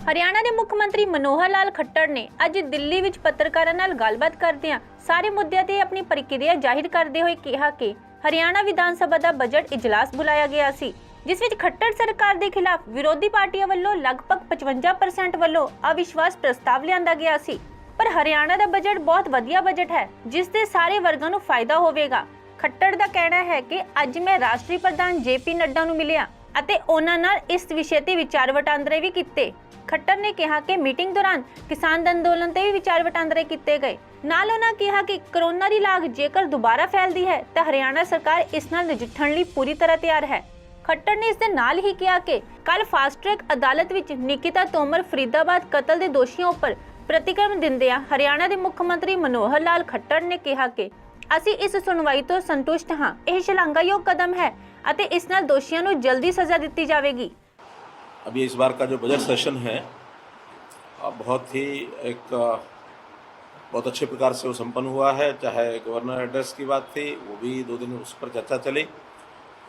ਹਰਿਆਣਾ ਦੇ ਮੁੱਖ ਮੰਤਰੀ ਮਨੋਹਰ ਲਾਲ ਖੱਟੜ ਨੇ ਅੱਜ ਦਿੱਲੀ ਵਿੱਚ ਪੱਤਰਕਾਰਾਂ ਨਾਲ ਗੱਲਬਾਤ ਕਰਦਿਆਂ ਸਾਰੇ ਮੁੱਦਿਆਂ ਤੇ ਆਪਣੀ ਪ੍ਰਤੀਕਿਰਿਆ ਜ਼ਾਹਿਰ ਕਰਦੇ ਹੋਏ ਕਿਹਾ ਕਿ ਹਰਿਆਣਾ ਵਿਧਾਨ ਸਭਾ ਦਾ ਬਜਟ ਇਜਲਾਸ ਬੁਲਾਇਆ ਗਿਆ ਸੀ, ਜਿਸ ਵਿੱਚ ਖੱਟੜ ਸਰਕਾਰ ਦੇ ਖਿਲਾਫ ਵਿਰੋਧੀ ਪਾਰਟੀਆਂ ਵੱਲੋਂ ਲਗਭਗ 55% ਵੱਲੋਂ ਅਵਿਸ਼ਵਾਸ ਪ੍ਰਸਤਾਵ ਲਿਆਂਦਾ ਗਿਆ ਸੀ। ਪਰ ਹਰਿਆਣਾ ਦਾ ਬਜਟ ਬਹੁਤ ਵਧੀਆ ਬਜਟ ਹੈ, ਜਿਸ ਦੇ ਸਾਰੇ ਵਰਗਾਂ ਨੂੰ ਫਾਇਦਾ ਹੋਵੇਗਾ। ਖੱਟੜ ਦਾ ਕਹਿਣਾ ਹੈ ਕਿ ਅੱਜ ਮੈਂ ਰਾਸ਼ਟਰੀ ਪ੍ਰਧਾਨ JP ਨੱਡਾ ਨੂੰ ਮਿਲਿਆ ਅਤੇ ਉਹਨਾਂ ਨਾਲ ਇਸ ਵਿਸ਼ੇ ਤੇ ਵਿਚਾਰ ਵਟਾਂਦਰੇ ਵੀ ਕੀਤੇ। ਖੱਟੜ ਨੇ ਕਿਹਾ ਕਿ ਮੀਟਿੰਗ ਦੌਰਾਨ ਕਿਸਾਨ ਅੰਦੋਲਨ ਤੇ ਵੀ ਵਿਚਾਰ ਵਟਾਂਦਰੇ ਕੀਤੇ ਗਏ। ਨਾਲ ਉਹਨਾਂ ਕਿਹਾ ਕਿ ਕਰੋਨਾ ਦੀ ਲਾਗ ਜੇਕਰ ਦੁਬਾਰਾ ਫੈਲਦੀ ਹੈ ਤਾਂ ਹਰਿਆਣਾ ਸਰਕਾਰ ਇਸ ਨਾਲ ਨਜਿੱਠਣ ਲਈ ਪੂਰੀ ਤਰ੍ਹਾਂ ਤਿਆਰ ਹੈ। ਖੱਟੜ ਨੇ ਇਸ ਦੇ ਨਾਲ ਹੀ ਕਿਹਾ ਕਿ ਕੱਲ ਫਾਸਟ ਟਰੈਕ ਅਦਾਲਤ ਵਿੱਚ ਨਿਕਿਤਾ ਤੋਮਰ ਫਰੀਦਾਬਾਦ ਕਤਲ ਦੇ ਦੋਸ਼ੀਆਂ ਉੱਪਰ ਪ੍ਰਤੀਕਰਮ ਦਿੰਦਿਆਂ ਹਰਿਆਣਾ ਦੇ ਮੁੱਖ ਮੰਤਰੀ ਮਨੋਹਰ ਲਾਲ ਖੱਟੜ ਨੇ ਕਿਹਾ ਕਿ ਅਸੀਂ ਇਸ ਸੁਣਵਾਈ ਤੋਂ ਸੰਤੁਸ਼ਟ ਹਾਂ। ਇਹ ਸ਼ਲਾਘਾਯੋਗ कदम है ਅਤੇ ਇਸ ਨਾਲ ਦੋਸ਼ੀਆਂ ਨੂੰ ਜਲਦੀ ਸਜ਼ਾ ਦਿੱਤੀ ਜਾਵੇਗੀ। अभी इस बार का जो बजट सेशन है बहुत ही बहुत अच्छे प्रकार से वो संपन्न हुआ है। चाहे गवर्नर एड्रेस की बात थी, वो भी 2 दिन उस पर चर्चा चली।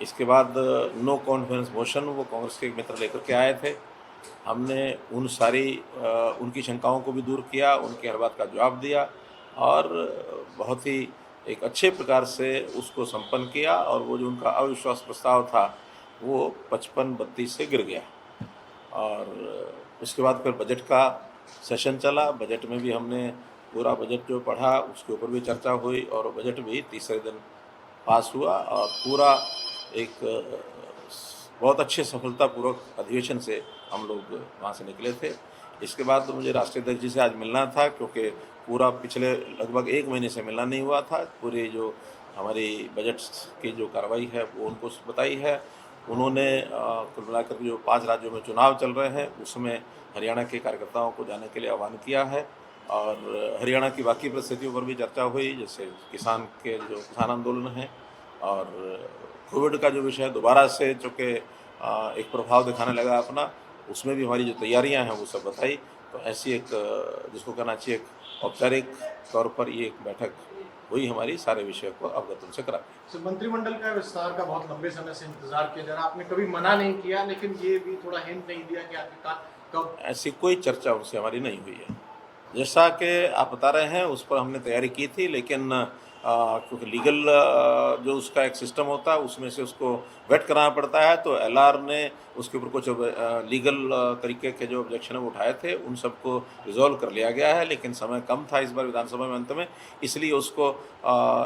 इसके बाद नो कॉन्फिडेंस मोशन वो कांग्रेस के एक मित्र लेकर के आए थे। हमने उन सारी उनकी शंकाओं को भी दूर किया, उनकी हर बात का जवाब दिया और बहुत ही एक अच्छे प्रकार से उसको संपन्न किया। और वो जो उनका अविश्वास प्रस्ताव था वो 55-32 से गिर गया। और उसके बाद फिर बजट का सेशन चला। बजट में भी हमने पूरा बजट जो पढ़ा उसके ऊपर भी चर्चा हुई और बजट भी तीसरे दिन पास हुआ और पूरा एक बहुत अच्छे सफलतापूर्वक अधिवेशन से हम लोग वहाँ से निकले थे। इसके बाद तो मुझे राष्ट्रीय अध्यक्ष जी से आज मिलना था, क्योंकि पूरा पिछले लगभग 1 महीने से मिलना नहीं हुआ था। पूरी जो हमारी बजट की जो कार्रवाई है वो उनको बताई है। उन्होंने कुल मिलाकर जो 5 राज्यों में चुनाव चल रहे हैं उसमें हरियाणा के कार्यकर्ताओं को जाने के लिए आह्वान किया है और हरियाणा की बाकी परिस्थितियों पर भी चर्चा हुई, जैसे किसान आंदोलन है और कोविड का जो विषय दोबारा से चूँकि एक प्रभाव दिखाने लगा अपना, उसमें भी हमारी जो तैयारियां हैं वो सब बताई। तो ऐसी एक जिसको कहना चाहिए एक औपचारिक तौर पर ये एक बैठक हुई, हमारी सारे विषय को अवगत उनसे करा। मंत्रिमंडल का विस्तार का बहुत लंबे समय से इंतजार किया जा रहा, आपने कभी मना नहीं किया, लेकिन ये भी थोड़ा हिंट नहीं दिया कि आखिरकार कब। ऐसी कोई चर्चा उनसे हमारी नहीं हुई है। जैसा कि आप बता रहे हैं उस पर हमने तैयारी की थी, लेकिन क्योंकि लीगल जो उसका एक सिस्टम होता है उसमें से उसको वेट कराना पड़ता है, तो LR ने उसके ऊपर कुछ लीगल तरीके के जो ऑब्जेक्शन है वो उठाए थे, उन सबको रिजॉल्व कर लिया गया है। लेकिन समय कम था इस बार विधानसभा में अंत में, इसलिए उसको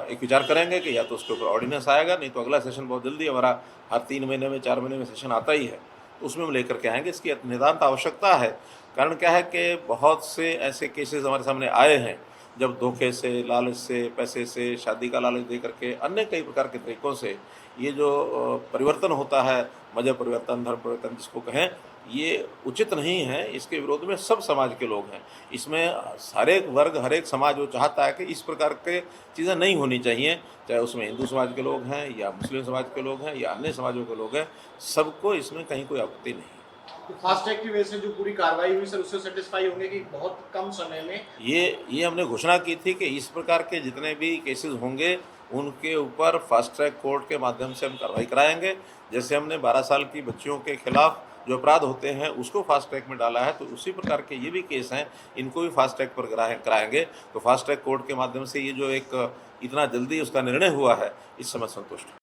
एक विचार करेंगे कि या तो उसके ऊपर ऑर्डिनेंस आएगा, नहीं तो अगला सेशन बहुत जल्दी हमारा हर 3 महीने में 4 महीने में सेशन आता ही है, तो उसमें हम लेकर के आएंगे। इसकी नितांत आवश्यकता है। कारण क्या है कि बहुत से ऐसे केसेस हमारे सामने आए हैं जब धोखे से, लालच से, पैसे से, शादी का लालच दे करके अन्य कई प्रकार के तरीक़ों से ये जो परिवर्तन होता है, मजहब परिवर्तन, धर्म परिवर्तन जिसको कहें, ये उचित नहीं है। इसके विरोध में सब समाज के लोग हैं। इसमें हर एक वर्ग, हर एक समाज वो चाहता है कि इस प्रकार के चीज़ें नहीं होनी चाहिए, चाहे उसमें हिंदू समाज के लोग हैं या मुस्लिम समाज के लोग हैं या अन्य समाजों के लोग हैं, सबको इसमें कहीं कोई आपत्ति नहीं। फास्ट ट्रैक की वजह से जो पूरी कार्रवाई हुई सर, उससे सेटिस्फाई होंगे कि बहुत कम समय में ये हमने घोषणा की थी कि इस प्रकार के जितने भी केसेस होंगे उनके ऊपर फास्ट ट्रैक कोर्ट के माध्यम से हम कार्रवाई कराएंगे। जैसे हमने 12 साल की बच्चियों के खिलाफ जो अपराध होते हैं उसको फास्ट ट्रैक में डाला है, तो उसी प्रकार के ये भी केस हैं, इनको भी फास्ट ट्रैक पर कराएंगे। तो फास्ट ट्रैक कोर्ट के माध्यम से ये जो एक इतना जल्दी उसका निर्णय हुआ है, इस समय संतुष्ट।